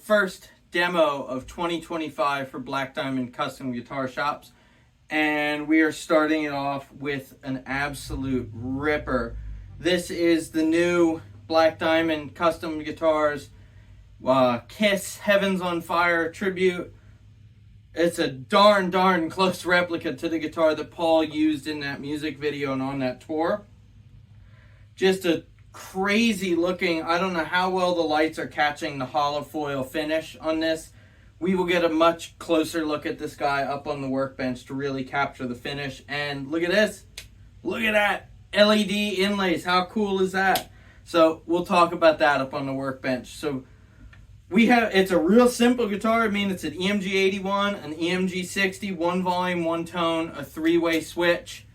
first demo of 2025 for Black Diamond Custom Guitar Shops, and we are starting it off with an absolute ripper. This is the new Black Diamond Custom Guitars Kiss Heavens on Fire tribute. It's a darn close replica to the guitar that Paul used in that music video and on that tour. Just a crazy looking, I don't know how well the lights are catching the hollow foil finish on this. We will get a much closer look at this guy up on the workbench to really capture the finish. And look at this. Look at that LED inlays. How cool is that? So we'll talk about that up on the workbench. So it's a real simple guitar. I mean, it's an EMG 81, an EMG 60, one volume, one tone, a three-way switch.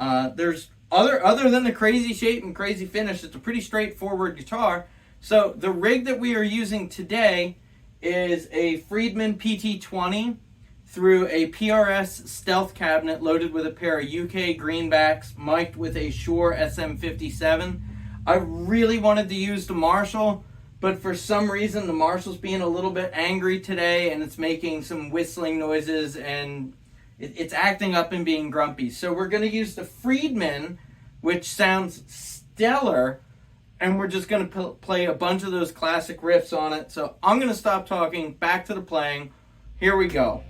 There's other than the crazy shape and crazy finish, it's a pretty straightforward guitar. So the rig that we are using today is a Friedman PT20 through a PRS stealth cabinet loaded with a pair of UK greenbacks, mic'd with a Shure SM57. I really wanted to use the Marshall, but for some reason the Marshall's being a little bit angry today and it's making some whistling noises and it's acting up and being grumpy. So we're going to use the Friedman, which sounds stellar, and we're just going to play a bunch of those classic riffs on it. So I'm going to stop talking, back to the playing. Here we go.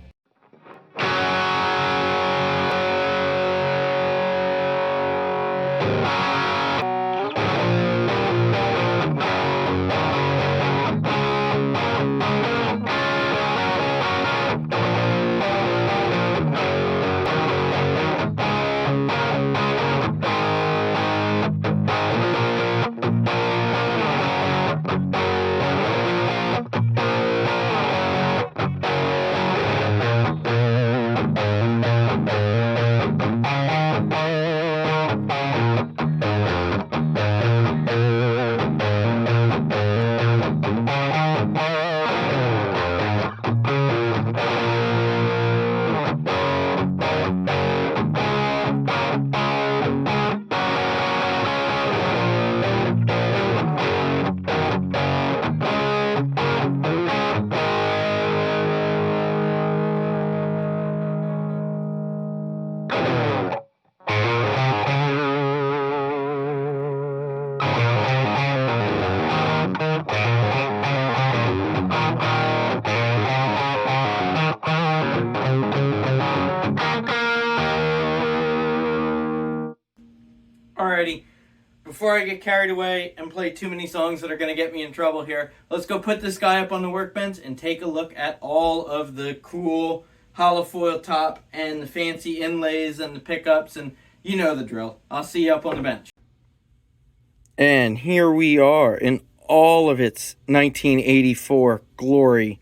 Alrighty, before I get carried away and play too many songs that are going to get me in trouble here, let's go put this guy up on the workbench and take a look at all of the cool hollow foil top and the fancy inlays and the pickups, and you know the drill. I'll see you up on the bench. And here we are in all of its 1984 glory.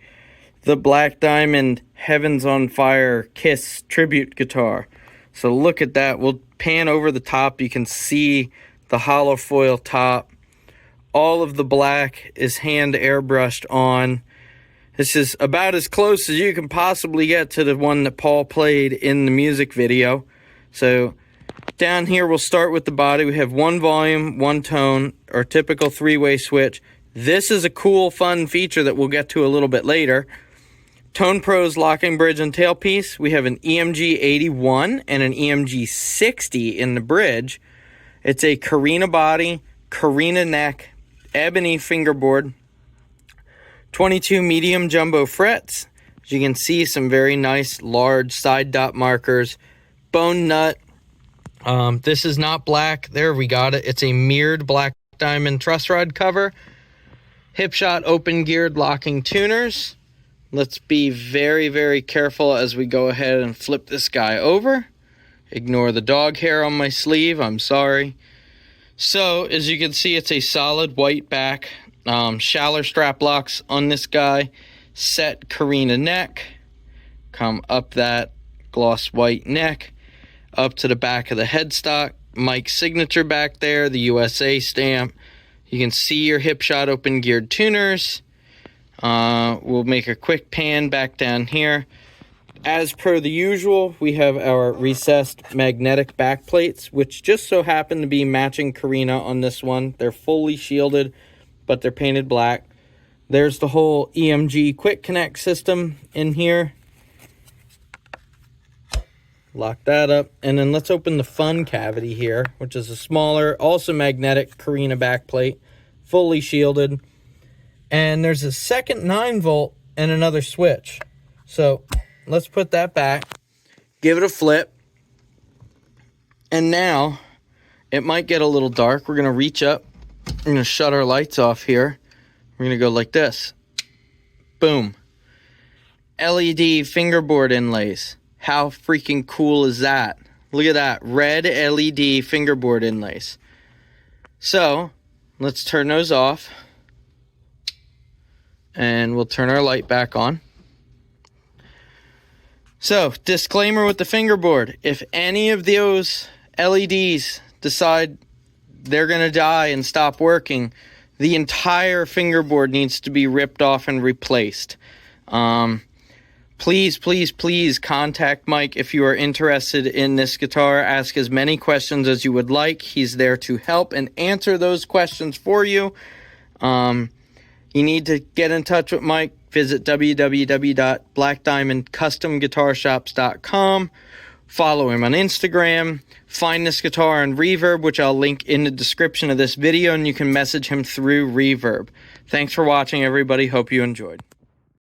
The Black Diamond Heavens on Fire Kiss tribute guitar. So look at that. We'll pan over the top. You can see the hollow foil top. All of the black is hand airbrushed on. This is about as close as you can possibly get to the one that Paul played in the music video. So down here we'll start with the body. We have one volume, one tone, our typical three-way switch. This is a cool, fun feature that we'll get to a little bit later. Tone Pros locking bridge and tailpiece. We have an EMG 81 and an EMG 60 in the bridge. It's a Carina body, Carina neck, ebony fingerboard, 22 medium jumbo frets. As you can see, some very nice large side dot markers, bone nut. This is not black. There, we got it. It's a mirrored Black Diamond truss rod cover. Hipshot open geared locking tuners. Let's be very careful as we go ahead and flip this guy over. Ignore the dog hair on my sleeve, I'm sorry. So, as you can see, it's a solid white back. Schaller strap locks on this guy. Set Carina neck. Come up that gloss white neck. Up to the back of the headstock. Mike's signature back there, the USA stamp. You can see your Hipshot open geared tuners. We'll make a quick pan back down here. As per the usual, we have our recessed magnetic back plates, which just so happen to be matching Carina on this one. They're fully shielded, but they're painted black. There's the whole EMG quick connect system in here. Lock that up. And then let's open the fun cavity here, which is a smaller, also magnetic Carina backplate, fully shielded. And there's a second 9-volt and another switch. So let's put that back, give it a flip. And now it might get a little dark. We're going to reach up. We're going to shut our lights off here. We're going to go like this. Boom. LED fingerboard inlays. How freaking cool is that? Look at that. Red LED fingerboard inlays. So, let's turn those off. And we'll turn our light back on. So, disclaimer with the fingerboard. If any of those LEDs decide they're going to die and stop working, the entire fingerboard needs to be ripped off and replaced. Please, please, please contact Mike if you are interested in this guitar. Ask as many questions as you would like. He's there to help and answer those questions for you. You need to get in touch with Mike. Visit www.blackdiamondcustomguitarshops.com. Follow him on Instagram. Find this guitar on Reverb, which I'll link in the description of this video, and you can message him through Reverb. Thanks for watching, everybody. Hope you enjoyed.